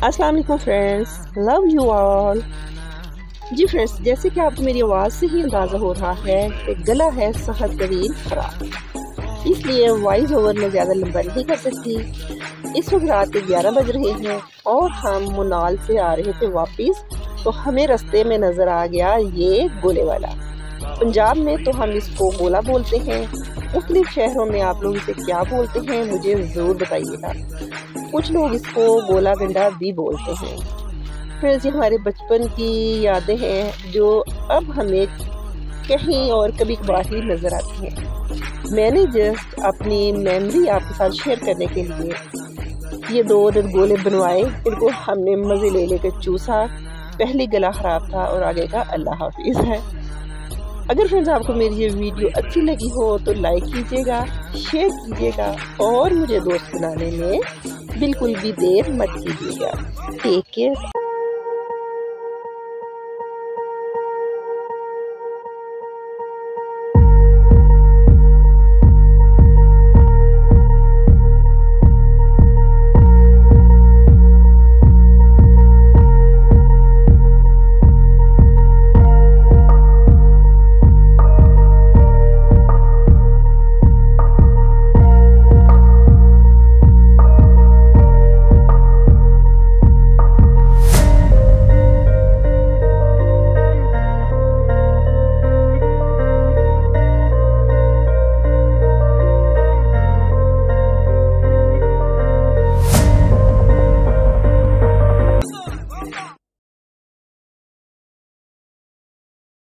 अस्सलाम वालेकुम friends, love you all. जी फ्रेंड्स, जैसे कि आपको मेरी आवाज़ से ही अंदाज़ा हो रहा है कि गला है सख्त तवील ख़राब, इसलिए वॉइस ओवर में ज़्यादा लंबा नहीं कर सकती। इस वक्त रात के 11 बज रहे हैं और हम मुनाल से आ रहे थे वापस, तो हमें रास्ते में नज़र आ गया ये गोले वाला। पंजाब में तो हम इसको गोला बोलते हैं, मुख्तलिफ शहरों में आप लोग इसे क्या बोलते हैं मुझे ज़रूर बताइएगा। कुछ लोग इसको गोला गंडा भी बोलते हैं। फिर ये हमारे बचपन की यादें हैं जो अब हमें कहीं और कभी कभार ही नज़र आती हैं। मैंने जस्ट अपनी मेमोरी आपके साथ शेयर करने के लिए ये 2 गोले बनवाए, इनको हमने मज़े ले लेकर चूसा। पहले गला ख़राब था और आगे का अल्लाह हाफिज़ है। अगर फ्रेंड्स आपको मेरी ये वीडियो अच्छी लगी हो तो लाइक कीजिएगा, शेयर कीजिएगा और मुझे दोस्त बनाने में बिल्कुल भी देर मत कीजिएगा। Take care.